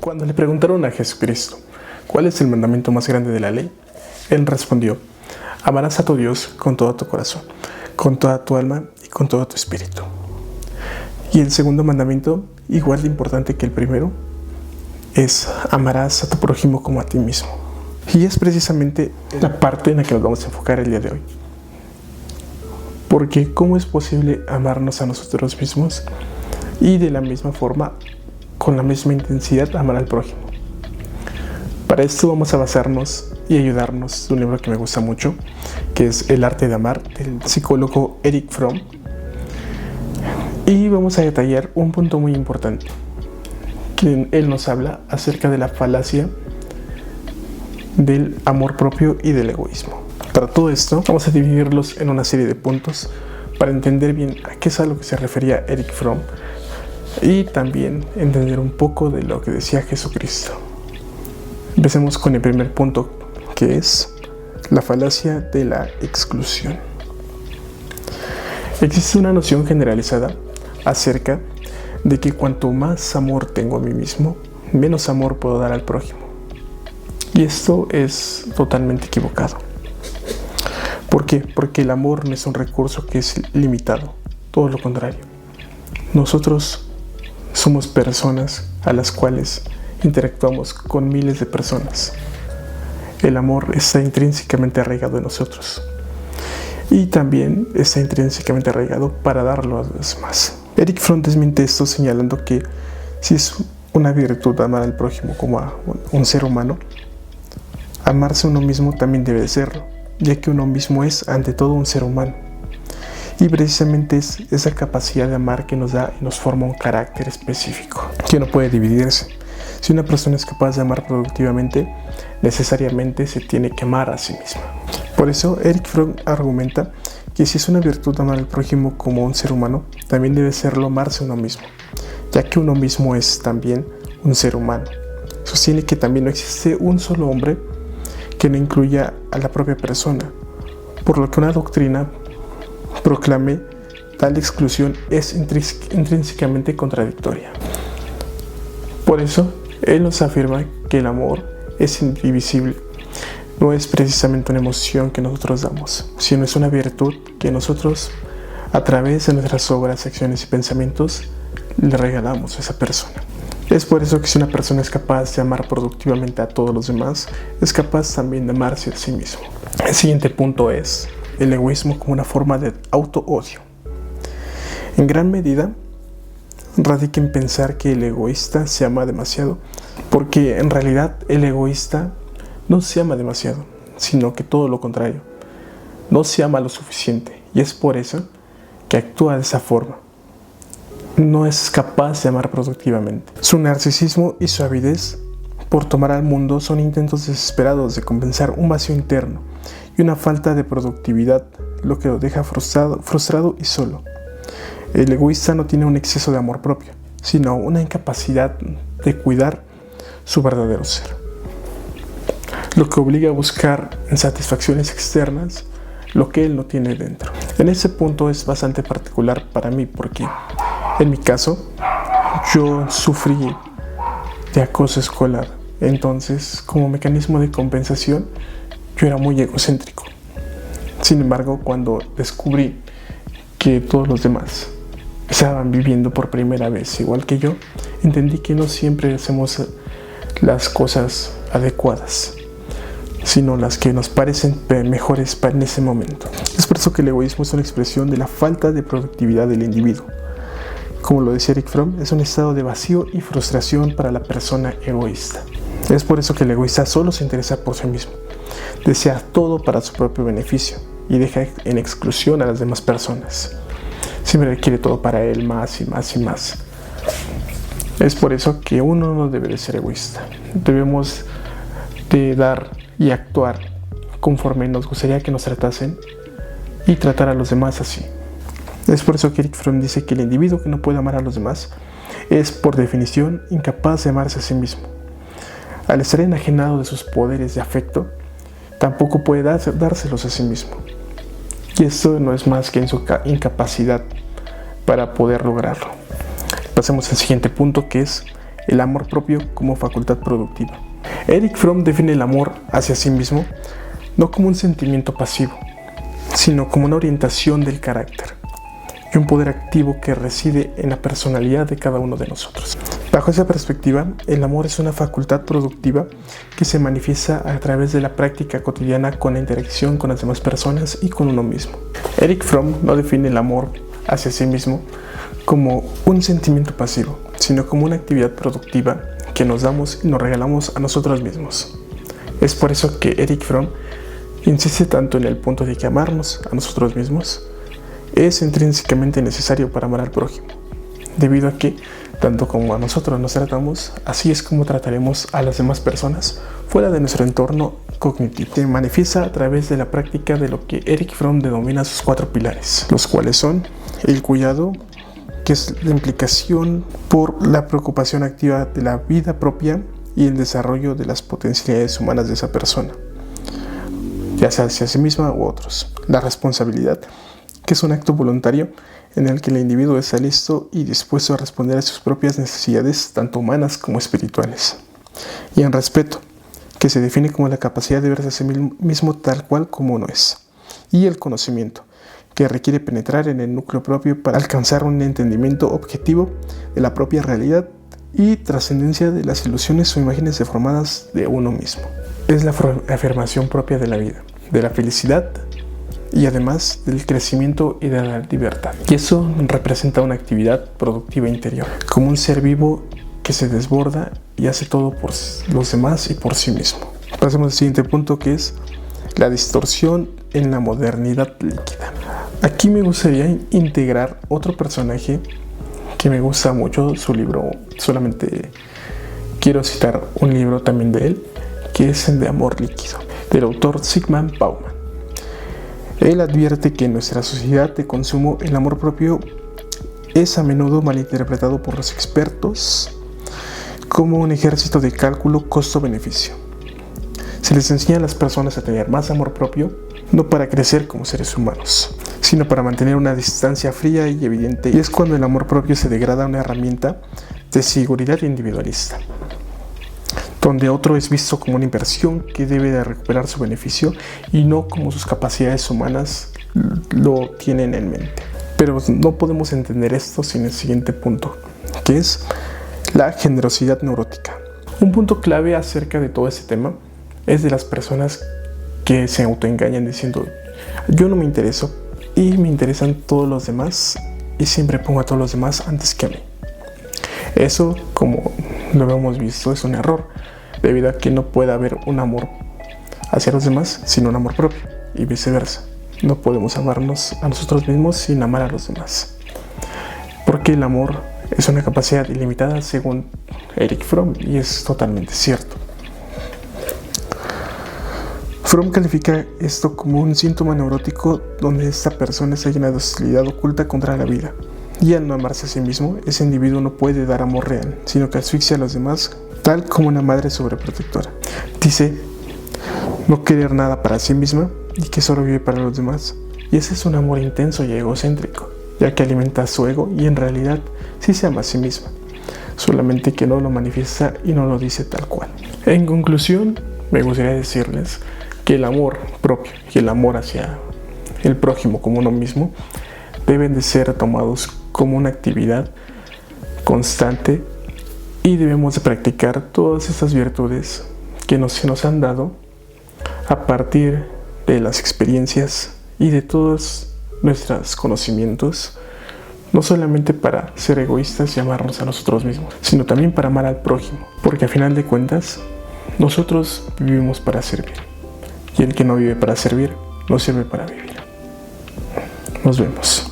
Cuando le preguntaron a Jesucristo, ¿cuál es el mandamiento más grande de la ley? Él respondió, amarás a tu Dios con todo tu corazón, con toda tu alma y con todo tu espíritu. Y el segundo mandamiento, igual de importante que el primero, es amarás a tu prójimo como a ti mismo. Y es precisamente la parte en la que nos vamos a enfocar el día de hoy. Porque ¿cómo es posible amarnos a nosotros mismos y de la misma forma, con la misma intensidad, amar al prójimo? Para esto vamos a basarnos y ayudarnos de un libro que me gusta mucho, que es El arte de amar, del psicólogo Erich Fromm. Y vamos a detallar un punto muy importante, que él nos habla acerca de la falacia del amor propio y del egoísmo. Para todo esto vamos a dividirlos en una serie de puntos para entender bien a qué es a lo que se refería Erich Fromm y también entender un poco de lo que decía Jesucristo. Empecemos con el primer punto, que es la falacia de la exclusión. Existe una noción generalizada acerca de que cuanto más amor tengo a mí mismo, menos amor puedo dar al prójimo. Y esto es totalmente equivocado. ¿Por qué? Porque el amor no es un recurso que es limitado, todo lo contrario. Nosotros somos personas a las cuales interactuamos con miles de personas. El amor está intrínsecamente arraigado en nosotros y también está intrínsecamente arraigado para darlo a los demás. Erich Fromm desmiente esto señalando que si es una virtud amar al prójimo como a un ser humano, amarse a uno mismo también debe serlo, ya que uno mismo es ante todo un ser humano. Y precisamente es esa capacidad de amar que nos da y nos forma un carácter específico, que no puede dividirse. Si una persona es capaz de amar productivamente, necesariamente se tiene que amar a sí misma. Por eso, Erich Fromm argumenta que si es una virtud amar al prójimo como un ser humano, también debe serlo amarse a uno mismo, ya que uno mismo es también un ser humano. Sostiene que también no existe un solo hombre que no incluya a la propia persona, por lo que una doctrina proclame tal exclusión es intrínsecamente contradictoria. Por eso, él nos afirma que el amor es indivisible. No es precisamente una emoción que nosotros damos, sino es una virtud que nosotros, a través de nuestras obras, acciones y pensamientos, le regalamos a esa persona. Es por eso que si una persona es capaz de amar productivamente a todos los demás, es capaz también de amarse a sí mismo. El siguiente punto es el egoísmo como una forma de auto-odio. En gran medida, radica en pensar que el egoísta se ama demasiado, porque en realidad el egoísta no se ama demasiado, sino que todo lo contrario, no se ama lo suficiente, y es por eso que actúa de esa forma. No es capaz de amar productivamente. Su narcisismo y su avidez por tomar al mundo son intentos desesperados de compensar un vacío interno y una falta de productividad, lo que lo deja frustrado y solo. El egoísta no tiene un exceso de amor propio, sino una incapacidad de cuidar su verdadero ser, lo que obliga a buscar en satisfacciones externas lo que él no tiene dentro. En ese punto es bastante particular para mí porque, en mi caso, yo sufrí de acoso escolar. Entonces, como mecanismo de compensación, yo era muy egocéntrico. Sin embargo, cuando descubrí que todos los demás estaban viviendo por primera vez igual que yo, entendí que no siempre hacemos las cosas adecuadas, sino las que nos parecen mejores para en ese momento. Es por eso que el egoísmo es una expresión de la falta de productividad del individuo. Como lo decía Erich Fromm, es un estado de vacío y frustración para la persona egoísta. Es por eso que el egoísta solo se interesa por sí mismo, desea todo para su propio beneficio y deja en exclusión a las demás personas. Siempre quiere todo para él, más y más y más. Es por eso que uno no debe de ser egoísta. Debemos de dar y actuar conforme nos gustaría que nos tratasen y tratar a los demás así. Es por eso que Erich Fromm dice que el individuo que no puede amar a los demás es, por definición, incapaz de amarse a sí mismo. Al estar enajenado de sus poderes de afecto, tampoco puede dárselos a sí mismo. Y esto no es más que en su incapacidad para poder lograrlo. Pasemos al siguiente punto, que es el amor propio como facultad productiva. Erich Fromm define el amor hacia sí mismo no como un sentimiento pasivo, sino como una orientación del carácter y un poder activo que reside en la personalidad de cada uno de nosotros. Bajo esa perspectiva, el amor es una facultad productiva que se manifiesta a través de la práctica cotidiana con la interacción con las demás personas y con uno mismo. Erich Fromm no define el amor hacia sí mismo como un sentimiento pasivo, sino como una actividad productiva que nos damos y nos regalamos a nosotros mismos. Es por eso que Erich Fromm insiste tanto en el punto de que amarnos a nosotros mismos es intrínsecamente necesario para amar al prójimo, debido a que, tanto como a nosotros nos tratamos, así es como trataremos a las demás personas fuera de nuestro entorno cognitivo. Se manifiesta a través de la práctica de lo que Erich Fromm denomina sus 4 pilares, los cuales son el cuidado, que es la implicación por la preocupación activa de la vida propia y el desarrollo de las potencialidades humanas de esa persona, ya sea hacia sí misma u otros. La responsabilidad, que es un acto voluntario en el que el individuo está listo y dispuesto a responder a sus propias necesidades, tanto humanas como espirituales. Y el respeto, que se define como la capacidad de verse a sí mismo tal cual como uno es. Y el conocimiento, que requiere penetrar en el núcleo propio para alcanzar un entendimiento objetivo de la propia realidad y trascendencia de las ilusiones o imágenes deformadas de uno mismo. Es la afirmación propia de la vida, de la felicidad y además del crecimiento y de la libertad. Y eso representa una actividad productiva interior, como un ser vivo que se desborda y hace todo por los demás y por sí mismo. Pasemos al siguiente punto, que es la distorsión en la modernidad líquida. Aquí me gustaría integrar otro personaje que me gusta mucho, su libro, solamente quiero citar un libro también de él, que es el de Amor Líquido, del autor Zygmunt Bauman. Él advierte que en nuestra sociedad de consumo el amor propio es a menudo malinterpretado por los expertos como un ejército de cálculo costo-beneficio. Se les enseña a las personas a tener más amor propio, no para crecer como seres humanos, sino para mantener una distancia fría y evidente, y es cuando el amor propio se degrada a una herramienta de seguridad individualista, donde otro es visto como una inversión que debe de recuperar su beneficio y no como sus capacidades humanas lo tienen en mente. Pero no podemos entender esto sin el siguiente punto, que es la generosidad neurótica. Un punto clave acerca de todo este tema es de las personas que se autoengañan diciendo: yo no me intereso y me interesan todos los demás y siempre pongo a todos los demás antes que a mí. Eso, como lo hemos visto, es un error, debido a que no puede haber un amor hacia los demás sin un amor propio y viceversa. No podemos amarnos a nosotros mismos sin amar a los demás, porque el amor es una capacidad ilimitada según Erich Fromm, y es totalmente cierto. Fromm califica esto como un síntoma neurótico donde esta persona está llena de hostilidad oculta contra la vida, y al no amarse a sí mismo, ese individuo no puede dar amor real, sino que asfixia a los demás tal como una madre sobreprotectora. Dice no querer nada para sí misma y que solo vive para los demás, y ese es un amor intenso y egocéntrico, ya que alimenta su ego y en realidad sí se ama a sí misma, solamente que no lo manifiesta y no lo dice tal cual. En conclusión, me gustaría decirles que el amor propio y el amor hacia el prójimo como uno mismo deben de ser tomados como una actividad constante y debemos de practicar todas estas virtudes que se nos han dado a partir de las experiencias y de todos nuestros conocimientos, no solamente para ser egoístas y amarnos a nosotros mismos, sino también para amar al prójimo, porque a final de cuentas nosotros vivimos para servir, y el que no vive para servir no sirve para vivir. Nos vemos.